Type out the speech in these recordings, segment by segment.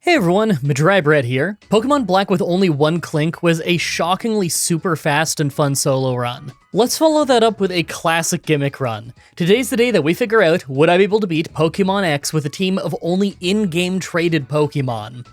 Hey everyone, Mah-Dry-Bread here. Pokemon Black with only one Clink was a shockingly super fast and fun solo run. Let's follow that up with a classic gimmick run. Today's the day that we figure out, would I be able to beat Pokemon X with a team of only in-game traded Pokemon?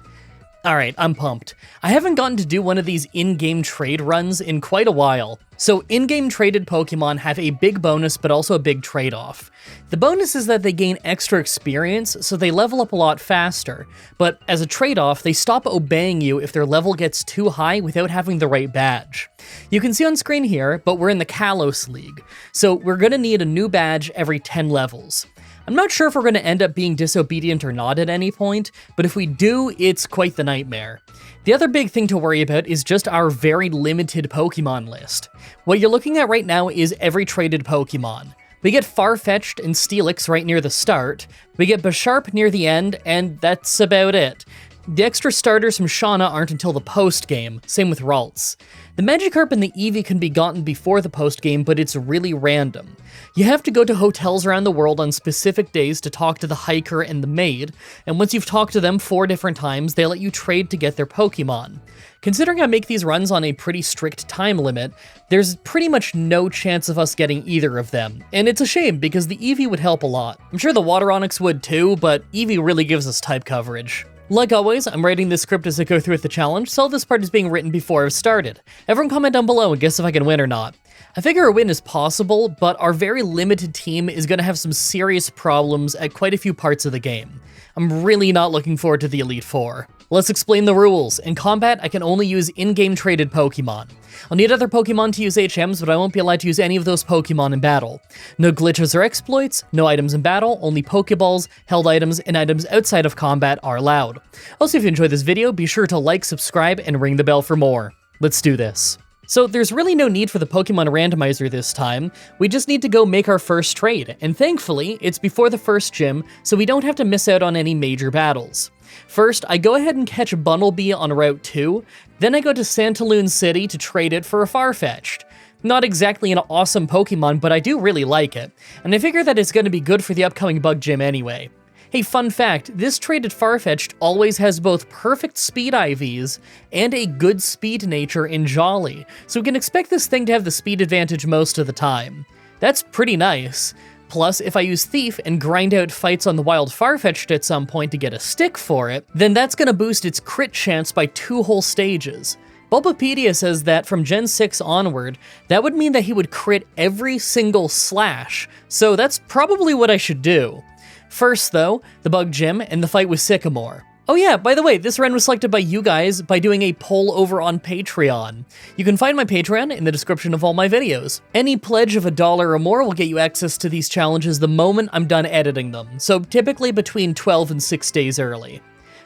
Alright, I'm pumped. I haven't gotten to do one of these in-game trade runs in quite a while. So in-game traded Pokemon have a big bonus but also a big trade-off. The bonus is that they gain extra experience, so they level up a lot faster, but as a trade-off, they stop obeying you if their level gets too high without having the right badge. You can see on screen here, but we're in the Kalos League, so we're gonna need a new badge every 10 levels. I'm not sure if we're going to end up being disobedient or not at any point, but if we do, it's quite the nightmare. The other big thing to worry about is just our very limited Pokemon list. What you're looking at right now is every traded Pokemon. We get Farfetch'd and Steelix right near the start, we get Bisharp near the end, and that's about it. The extra starters from Shauna aren't until the post-game, same with Ralts. The Magikarp and the Eevee can be gotten before the post-game, but it's really random. You have to go to hotels around the world on specific days to talk to the hiker and the maid, and once you've talked to them 4 different times, they let you trade to get their Pokemon. Considering I make these runs on a pretty strict time limit, there's pretty much no chance of us getting either of them, and it's a shame because the Eevee would help a lot. I'm sure the Water Onix would too, but Eevee really gives us type coverage. Like always, I'm writing this script as I go through with the challenge, so this part is being written before I've started. Everyone comment down below and guess if I can win or not. I figure a win is possible, but our very limited team is going to have some serious problems at quite a few parts of the game. I'm really not looking forward to the Elite Four. Let's explain the rules. In combat, I can only use in-game traded Pokemon. I'll need other Pokemon to use HMs, but I won't be allowed to use any of those Pokemon in battle. No glitches or exploits, no items in battle, only Pokeballs, held items, and items outside of combat are allowed. Also, if you enjoyed this video, be sure to like, subscribe, and ring the bell for more. Let's do this. So there's really no need for the Pokemon randomizer this time, we just need to go make our first trade, and thankfully, it's before the first gym, so we don't have to miss out on any major battles. First, I go ahead and catch Bunnelby on Route 2, then I go to Santaloon City to trade it for a Farfetch'd. Not exactly an awesome Pokemon, but I do really like it, and I figure that it's going to be good for the upcoming bug gym anyway. Hey, fun fact, this traded Farfetch'd always has both perfect speed IVs and a good speed nature in Jolly, so we can expect this thing to have the speed advantage most of the time. That's pretty nice. Plus, if I use Thief and grind out fights on the wild Farfetch'd at some point to get a stick for it, then that's gonna boost its crit chance by 2 whole stages. Bulbapedia says that from Gen 6 onward, that would mean that he would crit every single slash, so that's probably what I should do. First though, the bug gym and the fight with Sycamore. Oh yeah, by the way, this run was selected by you guys by doing a poll over on Patreon. You can find my Patreon in the description of all my videos. Any pledge of $1 or more will get you access to these challenges the moment I'm done editing them, so typically between 12 and 6 days early.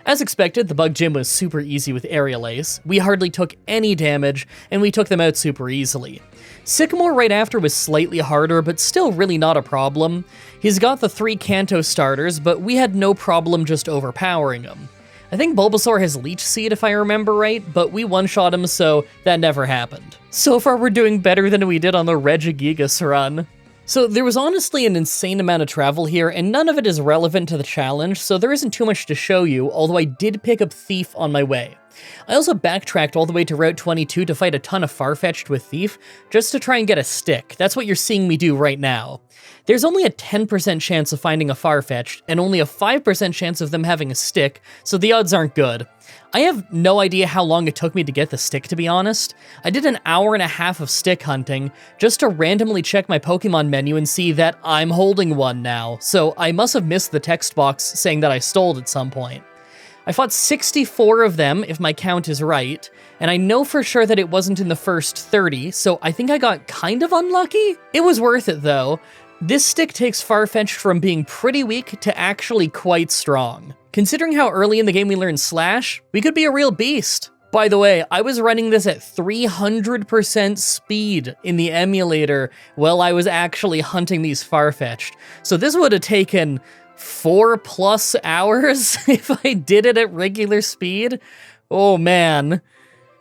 As expected, the bug gym was super easy with Aerial Ace. We hardly took any damage, and we took them out super easily. Sycamore right after was slightly harder, but still really not a problem. He's got the 3 Kanto starters, but we had no problem just overpowering him. I think Bulbasaur has Leech Seed if I remember right, but we one-shot him, so that never happened. So far we're doing better than we did on the Regigigas run. So there was honestly an insane amount of travel here, and none of it is relevant to the challenge, so there isn't too much to show you, although I did pick up Thief on my way. I also backtracked all the way to Route 22 to fight a ton of Farfetch'd with Thief, just to try and get a stick. That's what you're seeing me do right now. There's only a 10% chance of finding a Farfetch'd, and only a 5% chance of them having a stick, so the odds aren't good. I have no idea how long it took me to get the stick, to be honest. I did an hour and a half of stick hunting, just to randomly check my Pokemon menu and see that I'm holding one now, so I must have missed the text box saying that I stole it at some point. I fought 64 of them, if my count is right, and I know for sure that it wasn't in the first 30, so I think I got kind of unlucky? It was worth it, though. This stick takes Farfetch'd from being pretty weak to actually quite strong. Considering how early in the game we learned Slash, we could be a real beast. By the way, I was running this at 300% speed in the emulator while I was actually hunting these Farfetch'd, so this would have taken 4+ hours if I did it at regular speed. Oh man.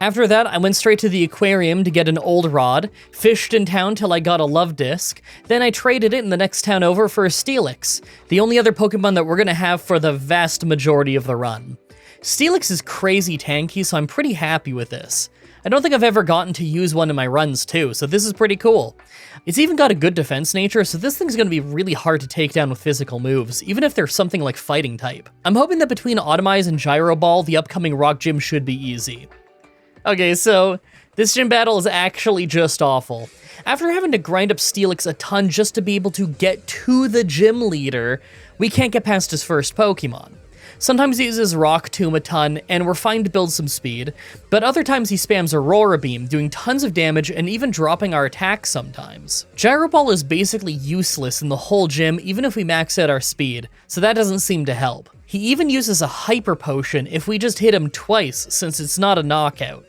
After that, I went straight to the aquarium to get an old rod, fished in town till I got a love disc, then I traded it in the next town over for a Steelix, the only other Pokemon that we're gonna have for the vast majority of the run. Steelix is crazy tanky, so I'm pretty happy with this. I don't think I've ever gotten to use one in my runs too, so this is pretty cool. It's even got a good defense nature, so this thing's gonna be really hard to take down with physical moves, even if they're something like fighting type. I'm hoping that between Automize and Gyro Ball, the upcoming rock gym should be easy. Okay, so this gym battle is actually just awful. After having to grind up Steelix a ton just to be able to get to the gym leader, we can't get past his first Pokemon. Sometimes he uses Rock Tomb a ton, and we're fine to build some speed, but other times he spams Aurora Beam, doing tons of damage and even dropping our attacks sometimes. Gyro Ball is basically useless in the whole gym even if we max out our speed, so that doesn't seem to help. He even uses a Hyper Potion if we just hit him twice, since it's not a knockout.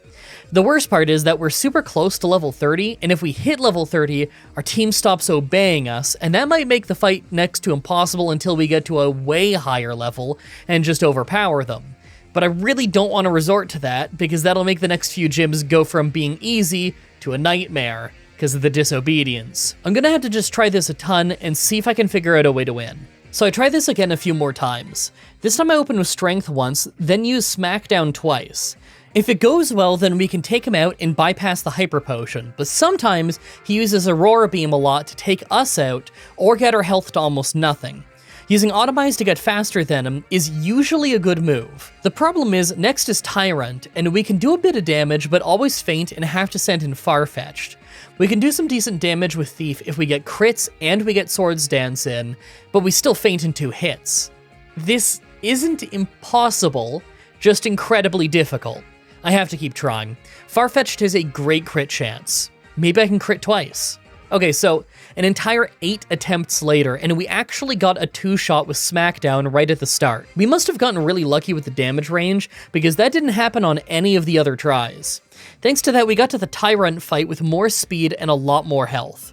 The worst part is that we're super close to level 30, and if we hit level 30, our team stops obeying us, and that might make the fight next to impossible until we get to a way higher level and just overpower them. But I really don't want to resort to that, because that'll make the next few gyms go from being easy to a nightmare, because of the disobedience. I'm gonna have to just try this a ton and see if I can figure out a way to win. So I tried this again a few more times. This time I opened with Strength once, then used Smackdown twice. If it goes well, then we can take him out and bypass the Hyper Potion, but sometimes he uses Aurora Beam a lot to take us out, or get our health to almost nothing. Using Automize to get faster than him is usually a good move. The problem is, next is Tyrant, and we can do a bit of damage, but always faint and have to send in Farfetch'd. We can do some decent damage with Thief if we get crits and we get Swords Dance in, but we still faint in 2 hits. This isn't impossible, just incredibly difficult. I have to keep trying. Farfetch'd has a great crit chance. Maybe I can crit twice. Okay, so an entire 8 attempts later, and we actually got a 2-shot with Smackdown right at the start. We must have gotten really lucky with the damage range, because that didn't happen on any of the other tries. Thanks to that, we got to the Tyrant fight with more speed and a lot more health.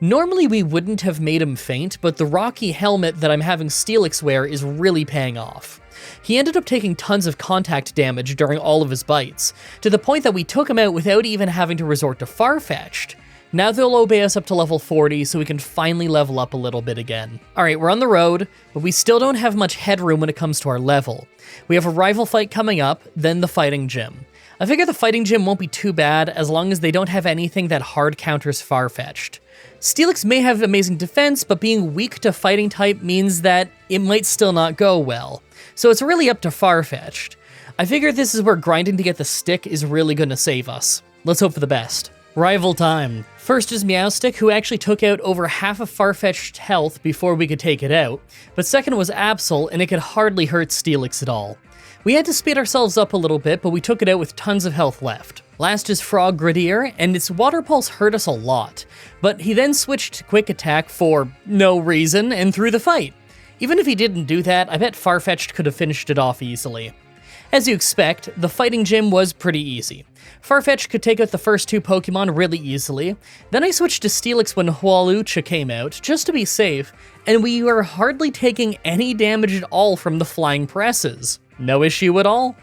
Normally we wouldn't have made him faint, but the Rocky helmet that I'm having Steelix wear is really paying off. He ended up taking tons of contact damage during all of his bites, to the point that we took him out without even having to resort to Farfetch'd. Now they'll obey us up to level 40, so we can finally level up a little bit again. Alright, we're on the road, but we still don't have much headroom when it comes to our level. We have a rival fight coming up, then the fighting gym. I figure the fighting gym won't be too bad, as long as they don't have anything that hard counters Farfetch'd. Steelix may have amazing defense, but being weak to fighting type means that it might still not go well. So it's really up to Farfetch'd. I figure this is where grinding to get the stick is really gonna save us. Let's hope for the best. Rival time. First is Meowstic, who actually took out over half of Farfetch'd's health before we could take it out, but second was Absol, and it could hardly hurt Steelix at all. We had to speed ourselves up a little bit, but we took it out with tons of health left. Last is Frog Gradier, and its Water Pulse hurt us a lot, but he then switched to Quick Attack for no reason and threw the fight. Even if he didn't do that, I bet Farfetch'd could have finished it off easily. As you expect, the fighting gym was pretty easy. Farfetch'd could take out the first 2 Pokemon really easily, then I switched to Steelix when Hawlucha came out, just to be safe, and we were hardly taking any damage at all from the flying presses. No issue at all?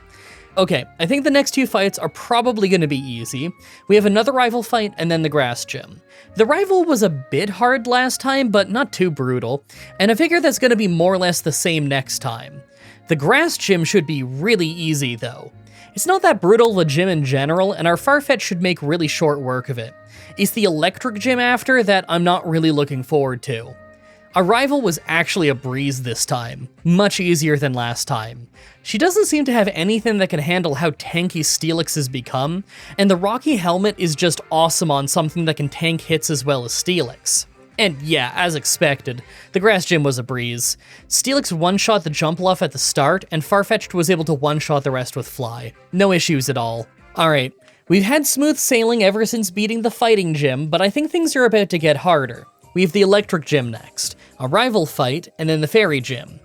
Okay, I think the next 2 fights are probably going to be easy. We have another rival fight and then the grass gym. The rival was a bit hard last time, but not too brutal, and I figure that's going to be more or less the same next time. The grass gym should be really easy though. It's not that brutal of a gym in general, and our Farfetch'd should make really short work of it. It's the electric gym after that I'm not really looking forward to. Our rival was actually a breeze this time, much easier than last time. She doesn't seem to have anything that can handle how tanky Steelix has become, and the Rocky helmet is just awesome on something that can tank hits as well as Steelix. And yeah, as expected, the grass gym was a breeze. Steelix one-shot the Jumpluff at the start, and Farfetch'd was able to one-shot the rest with Fly. No issues at all. Alright, we've had smooth sailing ever since beating the fighting gym, but I think things are about to get harder. We have the electric gym next, a rival fight, and then the fairy gym.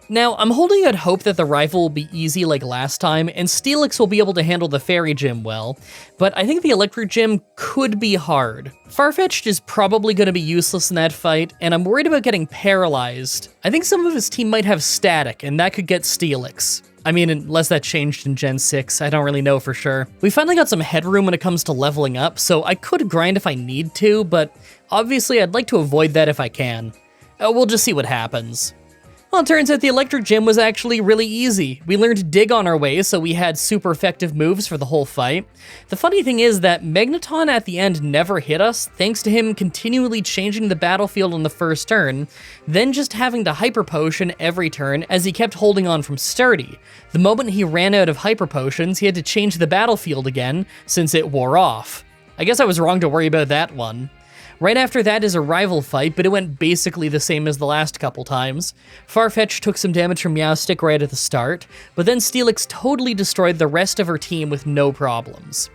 Now, I'm holding out hope that the rival will be easy like last time, and Steelix will be able to handle the fairy gym well, but I think the electric gym could be hard. Farfetch'd is probably going to be useless in that fight, and I'm worried about getting paralyzed. I think some of his team might have static, and that could get Steelix. I mean, unless that changed in Gen 6, I don't really know for sure. We finally got some headroom when it comes to leveling up, so I could grind if I need to, but obviously I'd like to avoid that if I can. We'll just see what happens. Well, it turns out the electric gym was actually really easy. We learned Dig on our way, so we had super effective moves for the whole fight. The funny thing is that Magneton at the end never hit us, thanks to him continually changing the battlefield on the first turn, then just having to Hyper Potion every turn as he kept holding on from Sturdy. The moment he ran out of Hyper Potions, he had to change the battlefield again, since it wore off. I guess I was wrong to worry about that one. Right after that is a rival fight, but it went basically the same as the last couple times. Farfetch'd took some damage from Meowstic right at the start, but then Steelix totally destroyed the rest of her team with no problems.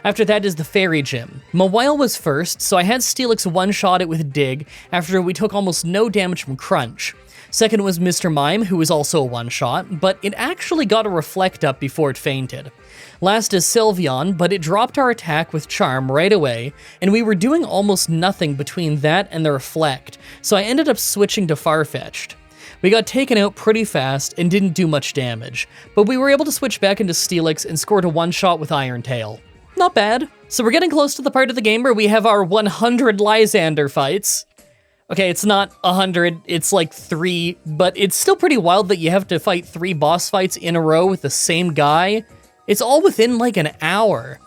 After that is the Fairy Gym. Mawile was first, so I had Steelix one-shot it with Dig after we took almost no damage from Crunch. Second was Mr. Mime, who was also a one-shot, but it actually got a Reflect up before it fainted. Last is Sylveon, but it dropped our attack with Charm right away, and we were doing almost nothing between that and the Reflect, so I ended up switching to Farfetch'd. We got taken out pretty fast and didn't do much damage, but we were able to switch back into Steelix and scored a one-shot with Iron Tail. Not bad. So we're getting close to the part of the game where we have our 100 Lysander fights. Okay, it's not 100, it's like 3, but it's still pretty wild that you have to fight 3 boss fights in a row with the same guy. It's all within like an hour.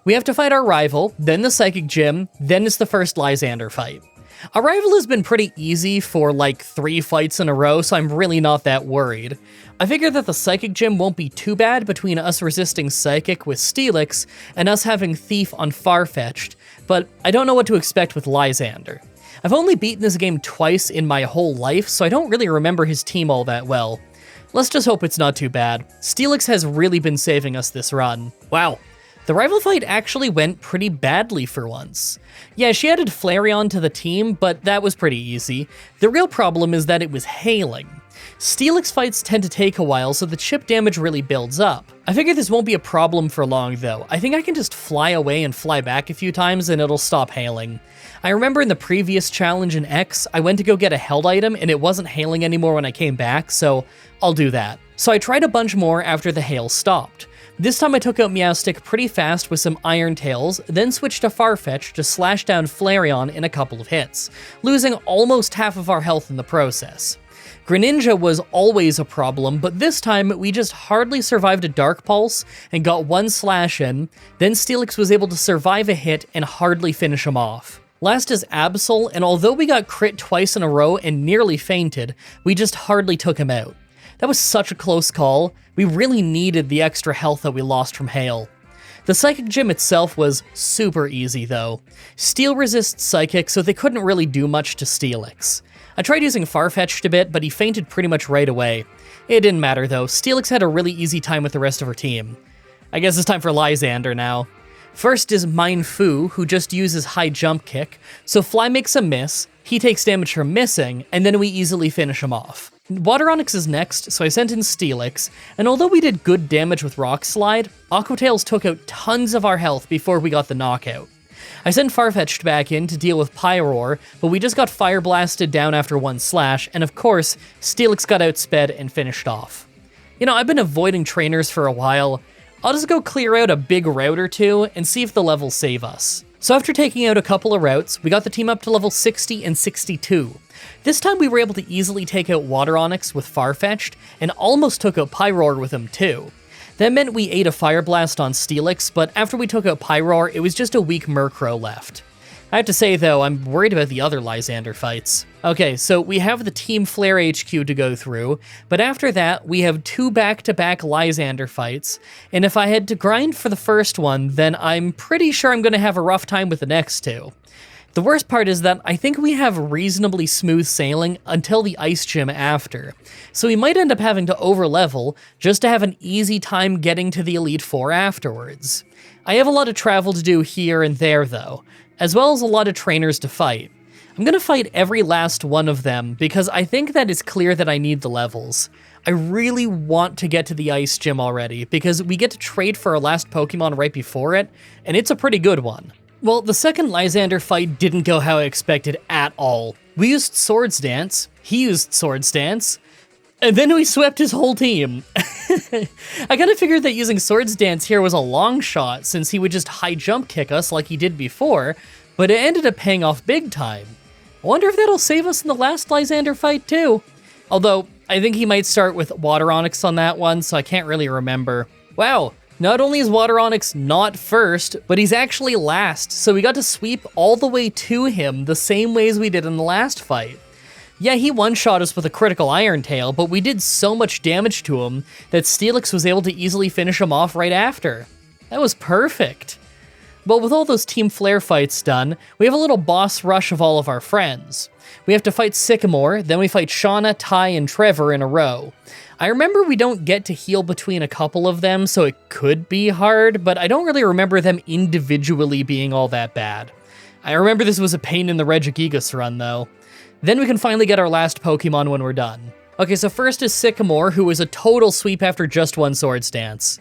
We have to fight our rival, then the Psychic Gym, then it's the first Lysander fight. Our rival has been pretty easy for like 3 fights in a row, so I'm really not that worried. I figure that the Psychic Gym won't be too bad between us resisting Psychic with Steelix and us having Thief on Farfetch'd, but I don't know what to expect with Lysander. I've only beaten this game twice in my whole life, so I don't really remember his team all that well. Let's just hope it's not too bad. Steelix has really been saving us this run. Wow. The rival fight actually went pretty badly for once. Yeah, she added Flareon to the team, but that was pretty easy. The real problem is that it was hailing. Steelix fights tend to take a while, so the chip damage really builds up. I figure this won't be a problem for long though. I think I can just fly away and fly back a few times and it'll stop hailing. I remember in the previous challenge in X, I went to go get a held item and it wasn't hailing anymore when I came back, so I'll do that. So I tried a bunch more after the hail stopped. This time I took out Meowstic pretty fast with some Iron Tails, then switched to Farfetch'd to slash down Flareon in a couple of hits, losing almost half of our health in the process. Greninja was always a problem, but this time we just hardly survived a Dark Pulse and got one slash in, then Steelix was able to survive a hit and hardly finish him off. Last is Absol, and although we got crit twice in a row and nearly fainted, we just hardly took him out. That was such a close call. We really needed the extra health that we lost from hail. The Psychic Gym itself was super easy though. Steel resists Psychic, so they couldn't really do much to Steelix. I tried using Farfetch'd a bit, but he fainted pretty much right away. It didn't matter though, Steelix had a really easy time with the rest of her team. I guess it's time for Lysander now. First is Minefu, who just uses high jump kick, so Fly makes a miss, he takes damage from missing, and then we easily finish him off. Water Onix is next, so I sent in Steelix, and although we did good damage with Rock Slide, Aquatails took out tons of our health before we got the knockout. I sent Farfetch'd back in to deal with Pyroar, but we just got Fire Blasted down after one slash, and of course, Steelix got outsped and finished off. You know, I've been avoiding trainers for a while. I'll just go clear out a big route or two and see if the levels save us. So after taking out a couple of routes, we got the team up to level 60 and 62. This time we were able to easily take out Water Onix with Farfetch'd, and almost took out Pyroar with him too. That meant we ate a Fire Blast on Steelix, but after we took out Pyroar, it was just a weak Murkrow left. I have to say though, I'm worried about the other Lysander fights. Okay, so we have the Team Flare HQ to go through, but after that, we have 2 back-to-back Lysander fights, and if I had to grind for the first one, then I'm pretty sure I'm gonna have a rough time with the next 2. The worst part is that I think we have reasonably smooth sailing until the Ice Gym after, so we might end up having to overlevel just to have an easy time getting to the Elite Four afterwards. I have a lot of travel to do here and there though, as well as a lot of trainers to fight. I'm gonna fight every last one of them because I think that it's clear that I need the levels. I really want to get to the Ice Gym already because we get to trade for our last Pokemon right before it, and it's a pretty good one. Well, the second Lysander fight didn't go how I expected at all. We used Swords Dance, he used Swords Dance, and then we swept his whole team. I kinda figured that using Swords Dance here was a long shot since he would just high jump kick us like he did before, but it ended up paying off big time. I wonder if that'll save us in the last Lysander fight too. Although, I think he might start with Water Onyx on that one, so I can't really remember. Wow, not only is Water Onyx not first, but he's actually last, so we got to sweep all the way to him the same way as we did in the last fight. Yeah, he one-shot us with a critical Iron Tail, but we did so much damage to him that Steelix was able to easily finish him off right after. That was perfect. But with all those Team Flare fights done, we have a little boss rush of all of our friends. We have to fight Sycamore, then we fight Shauna, Ty, and Trevor in a row. I remember we don't get to heal between a couple of them, so it could be hard, but I don't really remember them individually being all that bad. I remember this was a pain in the Regigigas run, though. Then we can finally get our last Pokemon when we're done. Okay, so first is Sycamore, who is a total sweep after just one Swords Dance.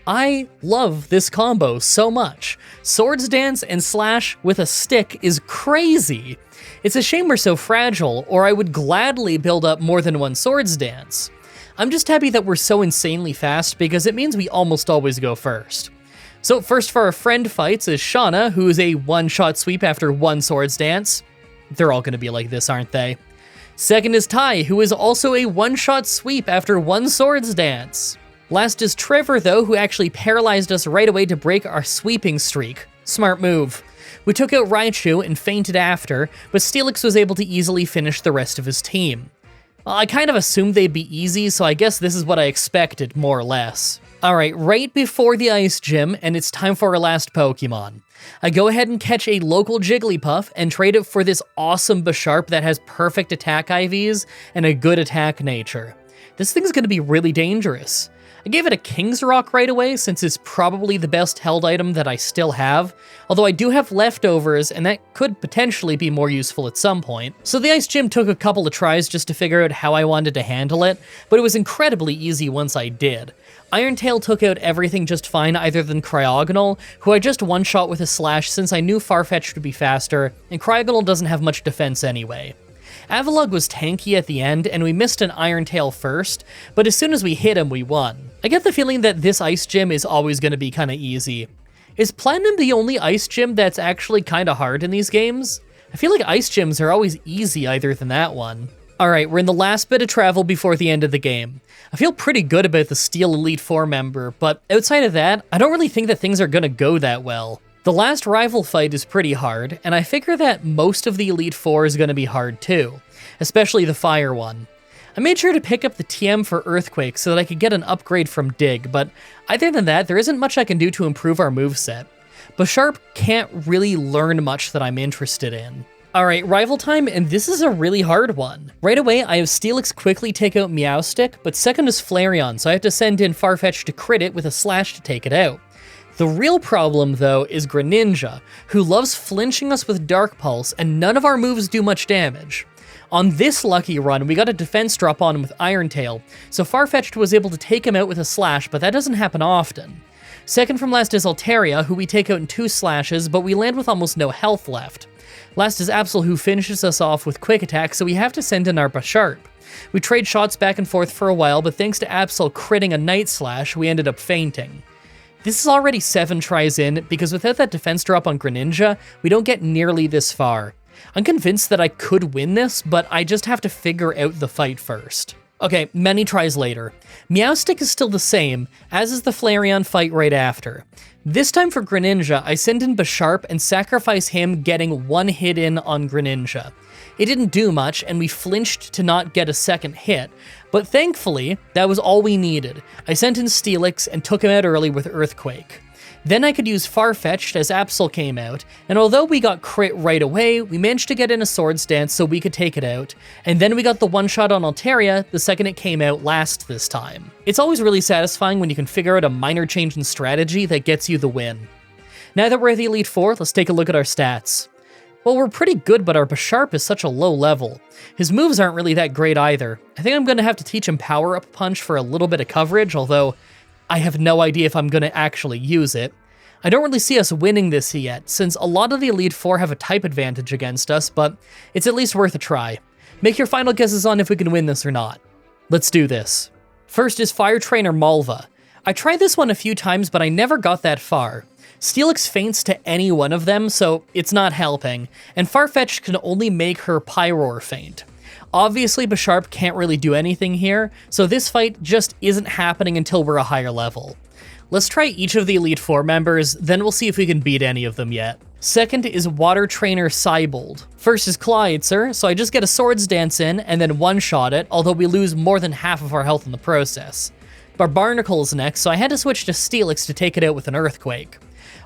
I love this combo so much. Swords Dance and Slash with a stick is crazy. It's a shame we're so fragile, or I would gladly build up more than one Swords Dance. I'm just happy that we're so insanely fast because it means we almost always go first. So first for our friend fights is Shauna, who is a one-shot sweep after one Swords Dance. They're all gonna be like this, aren't they? Second is Ty, who is also a one-shot sweep after one Swords Dance. Last is Trevor, though, who actually paralyzed us right away to break our sweeping streak. Smart move. We took out Raichu and fainted after, but Steelix was able to easily finish the rest of his team. Well, I kind of assumed they'd be easy, so I guess this is what I expected, more or less. Alright, right before the Ice Gym, and it's time for our last Pokemon. I go ahead and catch a local Jigglypuff and trade it for this awesome Bisharp that has perfect attack IVs and a good attack nature. This thing's gonna be really dangerous. I gave it a King's Rock right away since it's probably the best held item that I still have, although I do have leftovers and that could potentially be more useful at some point. So the Ice Gym took a couple of tries just to figure out how I wanted to handle it, but it was incredibly easy once I did. Iron Tail took out everything just fine other than Cryogonal, who I just one-shot with a Slash since I knew Farfetch'd would be faster, and Cryogonal doesn't have much defense anyway. Avalugg was tanky at the end, and we missed an Iron Tail first, but as soon as we hit him, we won. I get the feeling that this Ice Gym is always going to be kinda easy. Is Platinum the only Ice Gym that's actually kinda hard in these games? I feel like Ice Gyms are always easy other than that one. Alright, we're in the last bit of travel before the end of the game. I feel pretty good about the Steel Elite Four member, but outside of that, I don't really think that things are gonna go that well. The last rival fight is pretty hard, and I figure that most of the Elite Four is gonna be hard too, especially the fire one. I made sure to pick up the TM for Earthquake so that I could get an upgrade from Dig, but other than that, there isn't much I can do to improve our moveset. Bisharp can't really learn much that I'm interested in. Alright, rival time, and this is a really hard one. Right away, I have Steelix quickly take out Meowstic, but second is Flareon, so I have to send in Farfetch to crit it with a Slash to take it out. The real problem, though, is Greninja, who loves flinching us with Dark Pulse, and none of our moves do much damage. On this lucky run, we got a defense drop on him with Iron Tail, so Farfetch'd was able to take him out with a Slash, but that doesn't happen often. Second from last is Altaria, who we take out in 2 slashes, but we land with almost no health left. Last is Absol, who finishes us off with Quick Attack, so we have to send in our Bisharp. We trade shots back and forth for a while, but thanks to Absol critting a Night Slash, we ended up fainting. This is already 7 tries in, because without that defense drop on Greninja, we don't get nearly this far. I'm convinced that I could win this, but I just have to figure out the fight first. Okay, many tries later. Meowstic is still the same, as is the Flareon fight right after. This time for Greninja, I send in Bisharp and sacrifice him getting 1 hit in on Greninja. It didn't do much, and we flinched to not get a second hit, but thankfully, that was all we needed. I sent in Steelix and took him out early with Earthquake. Then I could use Farfetch'd as Absol came out, and although we got crit right away, we managed to get in a Swords Dance so we could take it out, and then we got the one-shot on Altaria the second it came out last this time. It's always really satisfying when you can figure out a minor change in strategy that gets you the win. Now that we're at the Elite Four, let's take a look at our stats. Well, we're pretty good, but our Bisharp is such a low level. His moves aren't really that great either. I think I'm going to have to teach him Power Up Punch for a little bit of coverage, although I have no idea if I'm going to actually use it. I don't really see us winning this yet, since a lot of the Elite Four have a type advantage against us, but it's at least worth a try. Make your final guesses on if we can win this or not. Let's do this. First is Fire Trainer Malva. I tried this one a few times, but I never got that far. Steelix faints to any one of them, so it's not helping, and Farfetch can only make her Pyroar faint. Obviously, Bisharp can't really do anything here, so this fight just isn't happening until we're a higher level. Let's try each of the Elite Four members, then we'll see if we can beat any of them yet. Second is Water Trainer Cybold. First is Clawitzer, so I just get a Swords Dance in and then one-shot it, although we lose more than half of our health in the process. Barbarnacle is next, so I had to switch to Steelix to take it out with an Earthquake.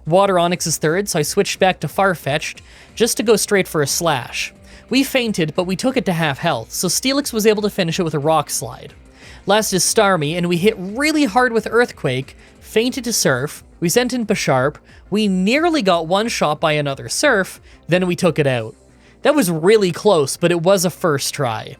Water Onyx is third, so I switched back to Farfetch'd, just to go straight for a Slash. We fainted, but we took it to half health, so Steelix was able to finish it with a Rock Slide. Last is Starmie, and we hit really hard with Earthquake, fainted to Surf, we sent in Bisharp, we nearly got one-shot by another Surf, then we took it out. That was really close, but it was a first try.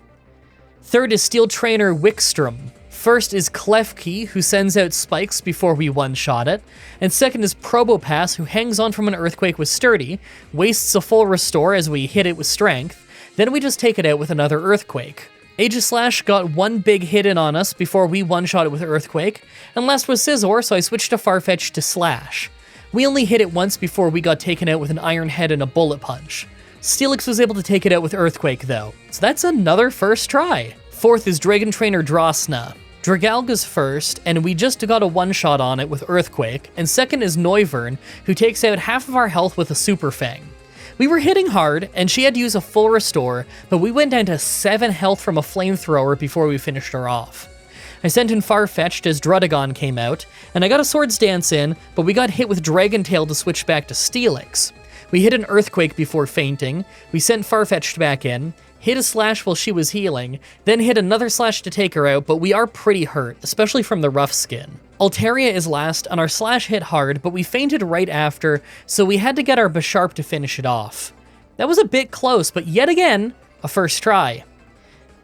Third is Steel Trainer Wickstrom. First is Klefki, who sends out spikes before we one-shot it, and second is Probopass, who hangs on from an Earthquake with Sturdy, wastes a full restore as we hit it with Strength, then we just take it out with another Earthquake. Aegislash got one big hit in on us before we one-shot it with Earthquake, and last was Scizor, so I switched to Farfetch'd to Slash. We only hit it once before we got taken out with an Iron Head and a Bullet Punch. Steelix was able to take it out with Earthquake though, so that's another first try. Fourth is Dragon Trainer Drosna. Dragalga's first, and we just got a one-shot on it with Earthquake, and second is Noivern, who takes out half of our health with a Super Fang. We were hitting hard, and she had to use a full restore, but we went down to 7 health from a Flamethrower before we finished her off. I sent in Farfetch'd as Drudagon came out, and I got a Swords Dance in, but we got hit with Dragon Tail to switch back to Steelix. We hit an Earthquake before fainting, we sent Farfetch'd back in, hit a Slash while she was healing, then hit another Slash to take her out, but we are pretty hurt, especially from the rough skin. Altaria is last, and our Slash hit hard, but we fainted right after, so we had to get our Bisharp to finish it off. That was a bit close, but yet again, a first try.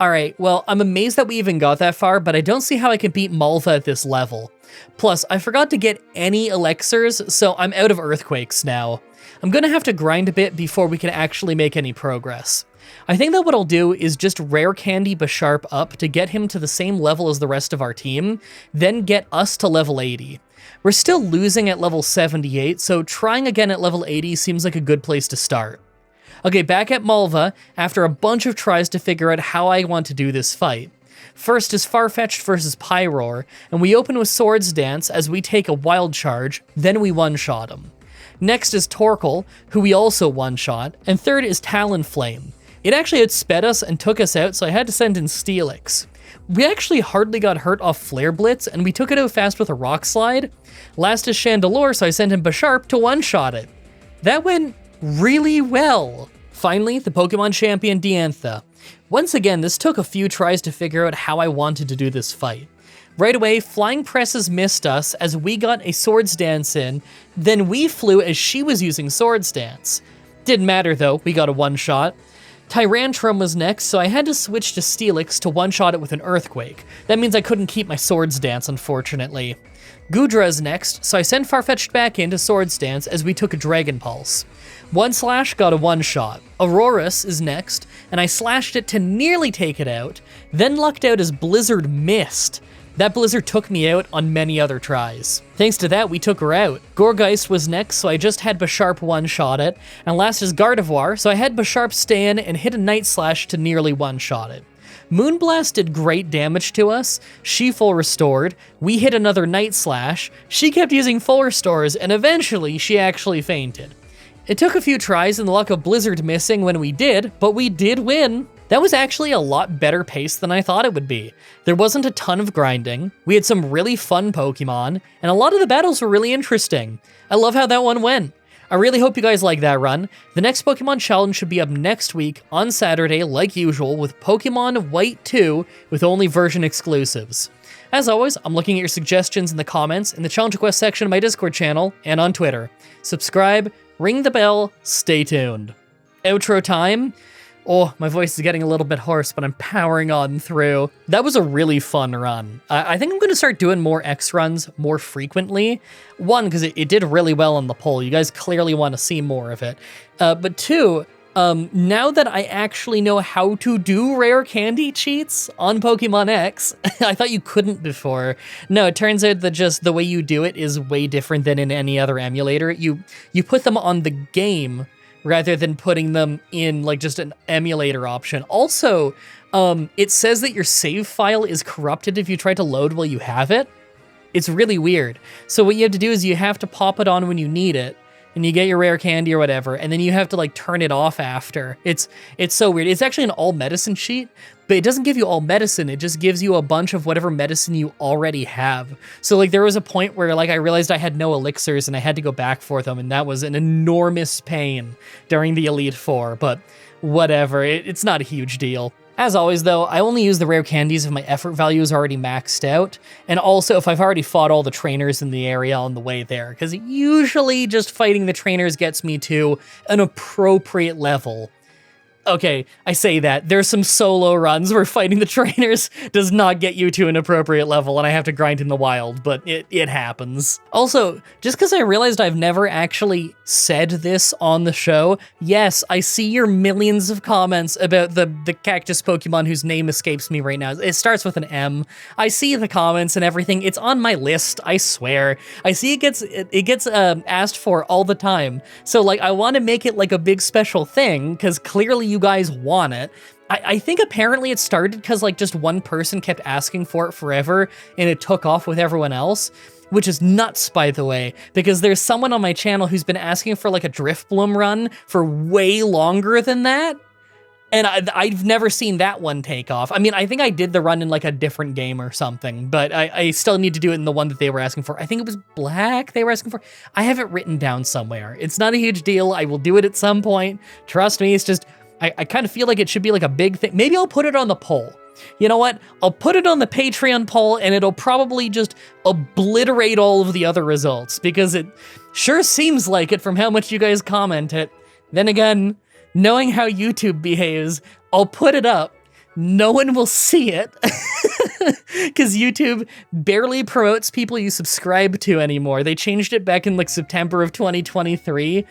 Alright, well, I'm amazed that we even got that far, but I don't see how I can beat Malva at this level. Plus, I forgot to get any elixirs, so I'm out of Earthquakes now. I'm gonna have to grind a bit before we can actually make any progress. I think that what I'll do is just Rare Candy Bisharp up to get him to the same level as the rest of our team, then get us to level 80. We're still losing at level 78, so trying again at level 80 seems like a good place to start. Okay, back at Malva, after a bunch of tries to figure out how I want to do this fight. First is Farfetch'd versus Pyroar, and we open with Swords Dance as we take a Wild Charge, then we one-shot him. Next is Torkoal, who we also one-shot, and third is Talonflame. It actually outsped us and took us out, so I had to send in Steelix. We actually hardly got hurt off Flare Blitz, and we took it out fast with a Rock Slide. Last is Chandelure, so I sent in Bisharp to one-shot it. That went really well. Finally, the Pokemon Champion Diantha. Once again, this took a few tries to figure out how I wanted to do this fight. Right away, Flying Presses missed us as we got a Swords Dance in, then we flew as she was using Swords Dance. Didn't matter though, we got a one-shot. Tyrantrum was next, so I had to switch to Steelix to one-shot it with an Earthquake. That means I couldn't keep my Swords Dance, unfortunately. Goodra is next, so I sent Farfetch'd back into Swords Dance as we took a Dragon Pulse. One Slash got a one-shot. Aurorus is next, and I slashed it to nearly take it out, then lucked out as Blizzard missed. That Blizzard took me out on many other tries. Thanks to that, we took her out. Gourgeist was next, so I just had Bisharp one-shot it, and last is Gardevoir, so I had Bisharp stay in and hit a Night Slash to nearly one-shot it. Moonblast did great damage to us, she full restored, we hit another Night Slash, she kept using full restores, and eventually she actually fainted. It took a few tries and the luck of Blizzard missing when we did, but we did win. That was actually a lot better pace than I thought it would be. There wasn't a ton of grinding, we had some really fun Pokemon, and a lot of the battles were really interesting. I love how that one went. I really hope you guys like that run. The next Pokemon Challenge should be up next week on Saturday, like usual, with Pokemon White 2 with only version exclusives. As always, I'm looking at your suggestions in the comments, in the challenge request section of my Discord channel, and on Twitter. Subscribe, ring the bell, stay tuned. Outro time. Oh, my voice is getting a little bit hoarse, but I'm powering on through. That was a really fun run. I think I'm going to start doing more X runs more frequently. One, because it did really well on the poll. You guys clearly want to see more of it. But two, now that I actually know how to do rare candy cheats on Pokemon X, I thought you couldn't before. No, it turns out that just the way you do it is way different than in any other emulator. You put them on the game rather than putting them in like just an emulator option. Also, it says that your save file is corrupted if you try to load while you have it. It's really weird. So what you have to do is you have to pop it on when you need it, and you get your rare candy or whatever, and then you have to like turn it off after. It's so weird. It's actually an all medicine sheet, but it doesn't give you all medicine. It just gives you a bunch of whatever medicine you already have. So like there was a point where like I realized I had no elixirs and I had to go back for them, and that was an enormous pain during the Elite Four, but whatever, it's not a huge deal. As always though, I only use the rare candies if my effort value is already maxed out, and also if I've already fought all the trainers in the area on the way there, because usually just fighting the trainers gets me to an appropriate level. Okay, I say that. There's some solo runs where fighting the trainers does not get you to an appropriate level, and I have to grind in the wild, but it happens. Also, just because I realized I've never actually said this on the show, yes, I see your millions of comments about the cactus Pokemon whose name escapes me right now. It starts with an M. I see the comments and everything. It's on my list, I swear. I see it gets asked for all the time. So, like, I want to make it like a big special thing, because clearly you guys want it. I think apparently it started because like just one person kept asking for it forever and it took off with everyone else, which is nuts, by the way, because there's someone on my channel who's been asking for like a Driftbloom run for way longer than that. And I've never seen that one take off. I mean, I think I did the run in like a different game or something, but I still need to do it in the one that they were asking for. I think it was Black they were asking for. I have it written down somewhere. It's not a huge deal. I will do it at some point. Trust me, it's just, I kind of feel like it should be like a big thing. Maybe I'll put it on the poll. You know what? I'll put it on the Patreon poll and it'll probably just obliterate all of the other results because it sure seems like it from how much you guys comment it. Then again, knowing how YouTube behaves, I'll put it up. No one will see it because YouTube barely promotes people you subscribe to anymore. They changed it back in like September of 2023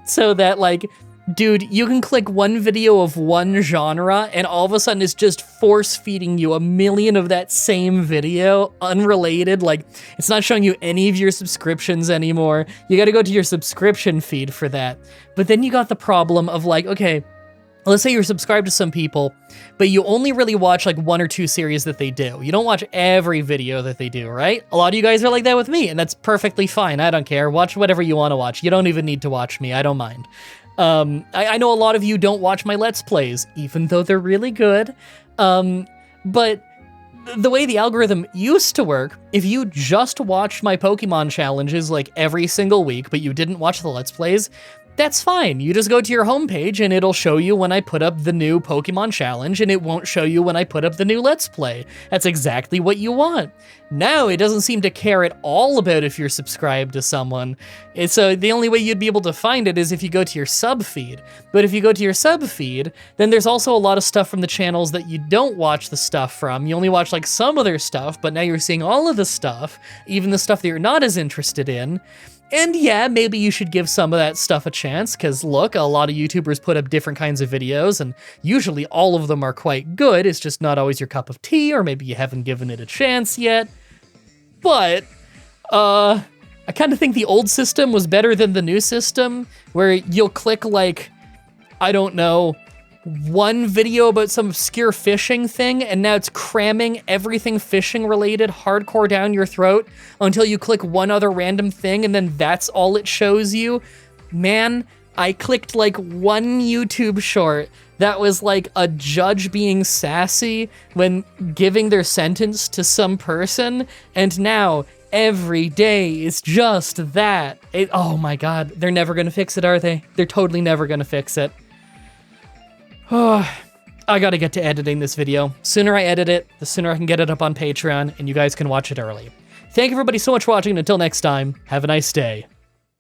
so that like, dude, you can click one video of one genre and all of a sudden it's just force feeding you a million of that same video, unrelated. Like, it's not showing you any of your subscriptions anymore. You gotta go to your subscription feed for that. But then you got the problem of like, okay, let's say you're subscribed to some people, but you only really watch like one or two series that they do. You don't watch every video that they do, right? A lot of you guys are like that with me, and that's perfectly fine. I don't care. Watch whatever you want to watch. You don't even need to watch me. I don't mind. I know a lot of you don't watch my Let's Plays, even though they're really good. But the way the algorithm used to work, if you just watched my Pokemon challenges like every single week, but you didn't watch the Let's Plays, that's fine. You just go to your homepage and it'll show you when I put up the new Pokemon challenge and it won't show you when I put up the new Let's Play. That's exactly what you want. Now it doesn't seem to care at all about if you're subscribed to someone. So the only way you'd be able to find it is if you go to your sub feed. But if you go to your sub feed, then there's also a lot of stuff from the channels that you don't watch the stuff from. You only watch like some of their stuff, but now you're seeing all of the stuff, even the stuff that you're not as interested in. And yeah, maybe you should give some of that stuff a chance, because look, a lot of YouTubers put up different kinds of videos, and usually all of them are quite good. It's just not always your cup of tea, or maybe you haven't given it a chance yet. But, I kind of think the old system was better than the new system, where you'll click like, I don't know, one video about some obscure fishing thing, and now it's cramming everything fishing related hardcore down your throat until you click one other random thing, and then that's all it shows you. Man, I clicked like one YouTube short that was like a judge being sassy when giving their sentence to some person, and now every day is just that. Oh my god, they're never gonna fix it, are they? They're totally never gonna fix it. Oh, I gotta get to editing this video. Sooner I edit it, the sooner I can get it up on Patreon, and you guys can watch it early. Thank you everybody so much for watching, and until next time, have a nice day.